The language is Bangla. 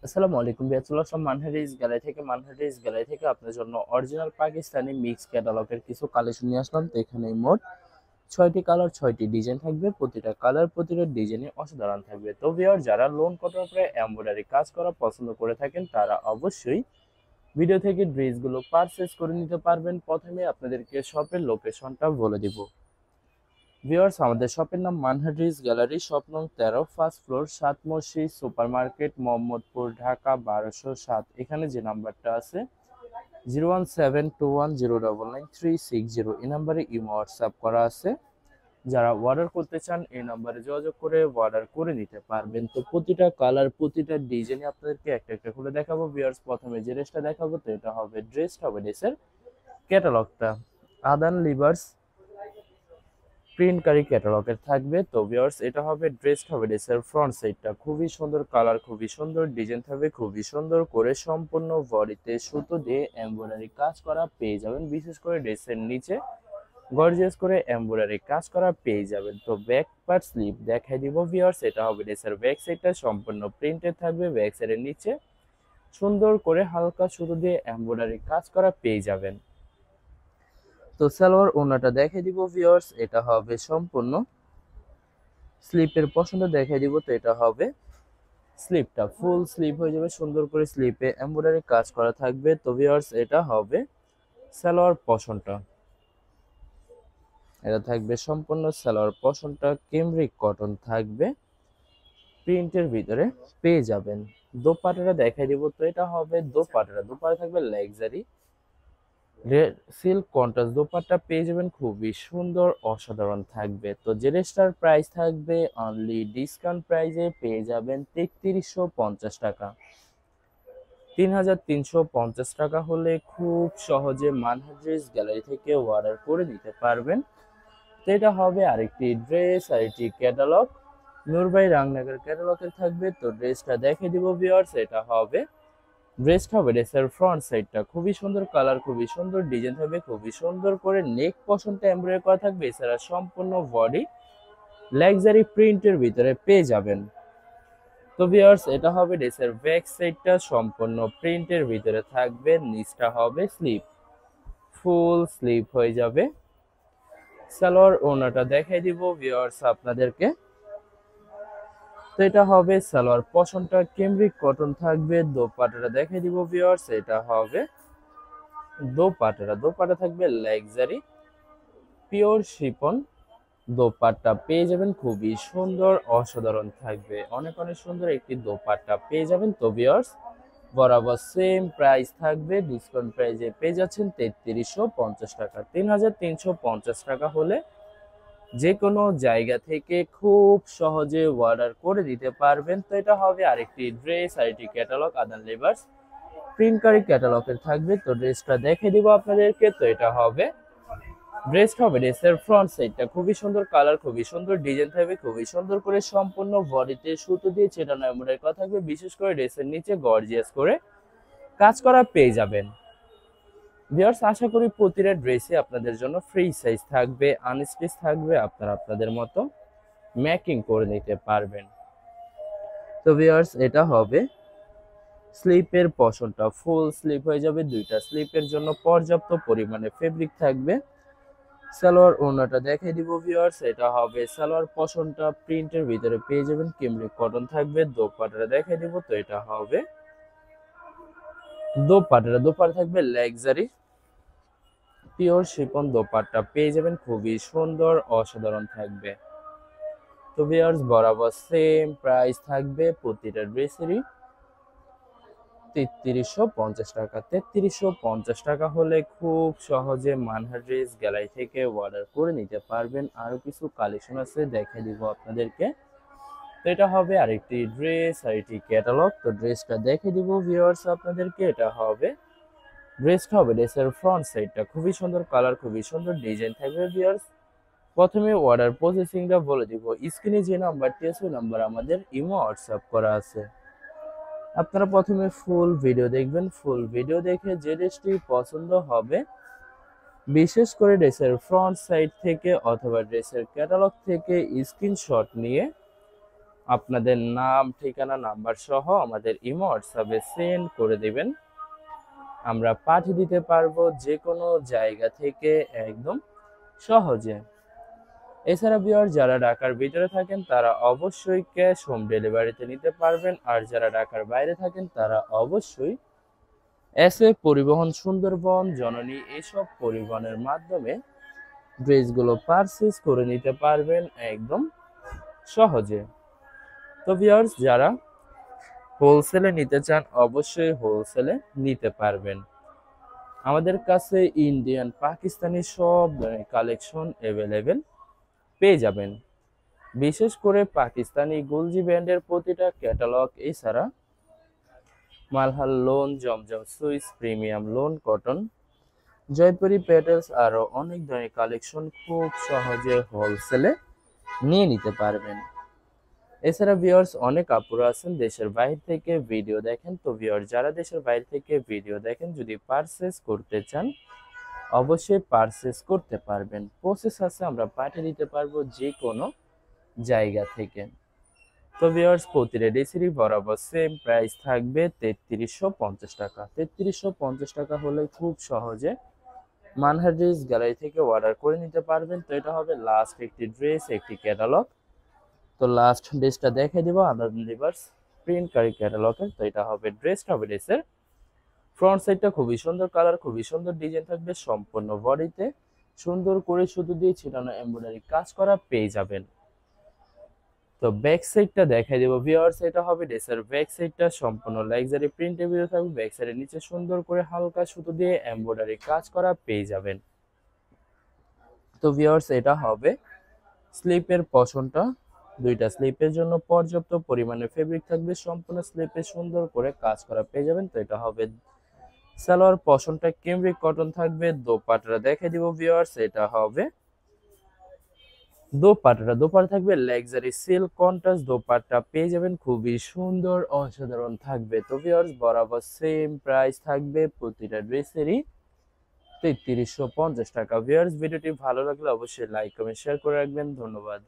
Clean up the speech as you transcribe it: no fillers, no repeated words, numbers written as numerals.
আসসালামু আলাইকুম ভাইয়া, চলে আসলাম মানহারিজ গ্যালারি থেকে আপনার জন্য অরিজিনাল পাকিস্তানি মিক্স ক্যাটালগের কিছু কালেকশন নিয়ে আসলাম। তো এখানে মোট 6টি কালার 6টি ডিজাইন থাকবে, প্রতিটা কালার প্রতিটা ডিজাইনে অসাধারণ থাকবে। তো ভিউয়ার, যারা লোন করার পরে এমব্রয়ডারি কাজ করা পছন্দ করে থাকেন তারা অবশ্যই ভিডিও থেকে ড্রেসগুলো পারচেজ করে নিতে পারবেন। প্রথমে আপনাদেরকে শপের লোকেশনটা বলে দিব। ভিউয়ার্স, আমাদের শপের নাম মানহারিজ গ্যালারি, শপ নং 13, ফার্স্ট ফ্লোর, 7 মসজিদ সুপার মার্কেট, মোহাম্মদপুর, ঢাকা 1207। এখানে যে নাম্বারটা আছে 01721099360, এই নাম্বারে ইমো হোয়াটসঅ্যাপ করা আছে। যারা অর্ডার করতে চান এই নাম্বারে যোগাযোগ করে অর্ডার করে নিতে পারবেন। তো প্রতিটা কালার প্রতিটা ডিজাইনে আপনাদেরকে একটা একটা খুলে দেখাবো। ভিউয়ার্স, প্রথমে যে ড্রেসটা দেখাবো তো এটা হবে ড্রেসের ক্যাটালগটা আদান লিভার্স প্রিন্টকারী ক্যাটালগের থাকবে। তো ভিউয়ার্স, এটা হবে ড্রেসের ফ্রন্ট সাইডটা, খুবই সুন্দর কালার, খুবই সুন্দর ডিজাইন থাকবে, খুবই সুন্দর করে সম্পূর্ণ বডিতে সুতো দিয়ে এমব্রয়ডারি কাজ করা পেয়ে যাবেন। বিশেষ করে ড্রেসের নিচে গর্জিয়াস করে এমব্রয়ডারি কাজ করা পেয়ে যাবেন। তো ব্যাক পার্ট স্লিপ দেখাই দিব ভিউয়ার্স, এটা হবে ড্রেসের ব্যাক সাইডটা সম্পূর্ণ প্রিন্টেড থাকবে। ব্যাক সাইডের নিচে সুন্দর করে হালকা সুতো দিয়ে এমব্রয়ডারি কাজ করা পেয়ে যাবেন। তো সালোয়ার ওড়নাটা দেখাই দিব ভিউয়ার্স, এটা হবে সম্পূর্ণ স্লিপের পছন্দ দেখাই দিব। তো এটা হবে স্লিপটা, ফুল স্লিপ হয়ে যাবে, সুন্দর করে স্লিপে এমব্রয়ডারি কাজ করা থাকবে। তো ভিউয়ার্স, এটা হবে সালোয়ার পশনটা, এটা থাকবে সম্পূর্ণ সালোয়ার পশনটা কেমব্রিক কটন থাকবে, প্রিন্টের ভিতরে পেয়ে যাবেন। দোপাট্টাটা দেখাই দিব। তো এটা হবে দোপাট্টা থাকবে লাক্সারি সিল্ক কন্ট্রাস্ট দোপাট্টা পেয়ে যাবেন, খুবই সুন্দর অসাধারণ থাকবে। তো যে ড্রেসটার প্রাইস থাকবে অনলি ডিসকাউন্ট প্রাইসে পেয়ে যাবেন 3350 টাকা। 3350 টাকা হলে খুব সহজে মানহারিজ গ্যালারি থেকে অর্ডার করে নিতে পারবেন। তো এটা হবে আরেকটি ক্যাটালগ, নূরবাই রাংনাগর ক্যাটালগের থাকবে। তো ড্রেসটা দেখে দিব ভিউয়ার্স, ড্রেসের ফ্রন্ট সাইডটা খুবই সুন্দর কালার, খুবই সুন্দর ডিজাইন থাকবে, খুবই সুন্দর করে নেক পশনটা এমব্রয়ডারি করা থাকবে। এছাড়া সম্পূর্ণ বডি লাক্সারি প্রিন্টের ভিতরে পেয়ে যাবেন। তো ভিউয়ার্স, এটা হবে ড্রেসের ব্যাক সাইডটা সম্পূর্ণ প্রিন্টের ভিতরে থাকবে। নিচটা হবে স্লিপ, ফুল স্লিপ হয়ে যাবে। সালোয়ার ওড়নাটা দেখাই দিব ভিউয়ার্স আপনাদেরকে। তো এটা হবে সালোয়ার পশনটা কেমব্রিক কটন থাকবে। দোপাট্টাটা দেখাই দিব ভিউয়ার্স, এটা হবে দোপাট্টা থাকবে লাক্সারি পিওর শিফন দোপাট্টা পেয়ে যাবেন, খুবই সুন্দর অসাধারণ থাকবে, অনেক অনেক সুন্দর একটি দোপাট্টা পেয়ে যাবেন। তো ভিউয়ার্স, বরাবর সেম প্রাইস থাকবে, ডিসকাউন্ট প্রাইসে পেয়ে যাচ্ছেন 3350 টাকা। 3350 টাকা হলে যে কোনো জায়গা থেকে খুব সহজে অর্ডার করে দিতে পারবেন। তো এটা হবে আরেকটি ক্যাটালগ আদান লেবার্স প্রিন্টকারী ক্যাটালগের থাকবে। তো ড্রেসটা দেখে দিব আপনাদেরকে। তো এটা হবে ড্রেসের ফ্রন্ট সাইডটা, খুবই সুন্দর কালার, খুবই সুন্দর ডিজাইন থাকবে, খুবই সুন্দর করে সম্পূর্ণ বডিতে সুতো দিয়ে ছেটানো এমব্রয়ডারি করা থাকবে। বিশেষ করে ড্রেসের নিচে গর্জিয়াস করে কাজ করা পেয়ে যাবেন। ভিউয়ার্স, আশা করি প্রতিটা ড্রেসে আপনাদের জন্য ফ্রি সাইজ থাকবে, আনস্টিচ থাকবে, আপনারা আপনাদের মতো মেকিং করে নিতে পারবেন। তো ভিউয়ার্স, এটা হবে স্লিপের পশনটা, ফুল স্লিপ হয়ে যাবে, দুইটা স্লিপের জন্য পর্যাপ্ত পরিমাণে ফেব্রিক থাকবে। সালোয়ার ওড়নাটা দেখাই দিব ভিউয়ার্স, এটা হবে সালোয়ার পশনটা প্রিন্টের ভিতরে পেয়ে যাবেন, কেমব্রিক কটন থাকবে। দোপাট্টাটা দেখাই দিব। তো এটা হবে দোপাট্টা থাকবে লাক্সারি পিওর শিফন দোপাট্টা পেয়ে যাবেন, খুবই সুন্দর অসাধারণ থাকবে। তো ভিউয়ার্স, বরাবর সেম প্রাইস থাকবে প্রতিটা ড্রেসেরই 3350 টাকা। 3350 টাকা হলে খুব সহজে মানহারিজ গ্যালারি থেকে অর্ডার করে নিতে পারবেন। আরো কিছু কালেকশন আছে, দেখে দিব আপনাদেরকে। তো এটা হবে আরেকটি ক্যাটালগ। তো ড্রেসটা দেখে দিব ভিউয়ার্স আপনাদেরকে। ড্রেসটা হবে ড্রেসের ফ্রন্ট সাইডটা, খুবই সুন্দর কালার, খুবই সুন্দর ডিজাইন থাকবে ভিউয়ার্স। প্রথমে অর্ডার প্রসেসিংটা বলে দিব। স্ক্রিনে যে নাম্বারটি আছে ওই নাম্বার আমাদের ইমো হোয়াটসঅ্যাপ করা আছে। আপনারা প্রথমে ফুল ভিডিও দেখবেন, ফুল ভিডিও দেখে যে ড্রেসটি পছন্দ হবে, বিশেষ করে ড্রেসের ফ্রন্ট সাইড থেকে অথবা ড্রেসের ক্যাটালগ থেকে স্ক্রিনশট নিয়ে আপনাদের নাম, ঠিকানা, নাম্বার সহ আমাদের ইমো হোয়াটসঅ্যাপে সেন্ড করে দিবেন। আমরা পাঠিয়ে দিতে পারবো যে কোনো জায়গা থেকে একদম সহজে। এছাড়া ভিউয়ার যারা ঢাকার ভিতরে থাকেন তারা অবশ্যই ক্যাশ হোম ডেলিভারিতে নিতে পারবেন, আর যারা ঢাকার বাইরে থাকেন তারা অবশ্যই এসএ পরিবহন, সুন্দরবন, জননী এসব পরিবহনের মাধ্যমে ড্রেসগুলো পারচেজ করে নিতে পারবেন একদম সহজে। তো ভিউয়ার্স যারা হোলসেলে নিতে চান অবশ্যই হোলসেলে নিতে পারবেন। আমাদের কাছে ইন্ডিয়ান, পাকিস্তানি সব কালেকশন অ্যাভেলেবেল পেয়ে যাবেন। বিশেষ করে পাকিস্তানি গুলজি ব্র্যান্ডের প্রতিটা ক্যাটালগ, এছাড়া মালহার লোন, জমজম Swiss, premium lawn, cotton, Jaipuri প্যাটেলস আরো অনেক ধরনের কালেকশন খুব সহজে হোলসেলে নিয়ে নিতে পারবেন। এছাড়া ভিউয়ার্স অনেক আপুরা আছেন দেশের বাইরে থেকে ভিডিও দেখেন। তো ভিউয়ার যারা দেশের বাইরে থেকে ভিডিও দেখেন, যদি পারচেজ করতে চান অবশ্যই পারচেজ করতে পারবেন। প্রসেস আছে, আমরা পাঠিয়ে দিতে পারবো যে কোনো জায়গা থেকে। তো ভিউয়ার্স প্রতিটা ড্রেসেরই বরাবর সেম প্রাইস থাকবে 3350 টাকা। 3350 টাকা হলে খুব সহজে মানহার ড্রেস গ্যালারি থেকে অর্ডার করে নিতে পারবেন। তো এটা হবে লাস্ট একটি ড্রেস, একটি ক্যাটালগ। তো লাস্ট ড্রেসটা দেখে দিব আনন্দ রিভার্স প্রিন্ট কারি ক্যাটালগের। তো এটা হবে ড্রেসটা, হবে ড্রেসের ফ্রন্ট সাইডটা খুবই সুন্দর কালার, খুবই সুন্দর ডিজাইন থাকবে, সম্পূর্ণ বডিতে সুন্দর করে সুতো দিয়ে ছিটানো এমব্রয়ডারি কাজ করা পেয়ে যাবেন। তো ব্যাক সাইডটা দেখাই দেবো ভিউয়ার্স, এটা হবে ড্রেসের ব্যাক সাইডটা, সম্পূর্ণ লাক্সারি প্রিন্টের ভিতরে থাকবে। ব্যাক সাইডের নিচে সুন্দর করে হালকা সুতো দিয়ে এমব্রয়ডারি কাজ করা পেয়ে যাবেন। তো ভিউয়ার্স এটা হবে স্লিপের পশনটা, দুইটা স্লিপের জন্য পর্যাপ্ত পরিমাণে ফেব্রিক থাকবে, সম্পূর্ণ স্লিপে সুন্দর করে কাজ করা পেয়ে যাবেন। তো এটা হবে সালোয়ার পশনটা, ক্যামব্রিক কটন থাকবে। দোপাট্টাটা দেখে দিব ভিউয়ার্স, এটা হবে দোপাট্টা থাকবে লাক্সারি সিল্ক কন্ট্রাস্ট দোপাট্টা পেয়ে যাবেন, খুবই সুন্দর অসাধারণ থাকবে। তো ভিউয়ার্স বরাবর সেম প্রাইস থাকবে প্রতিটা ড্রেসেরই 3350 টাকা। ভিউয়ার্স ভিডিওটি ভালো লাগলে অবশ্যই লাইক, কমেন্ট, শেয়ার করে রাখবেন। ধন্যবাদ।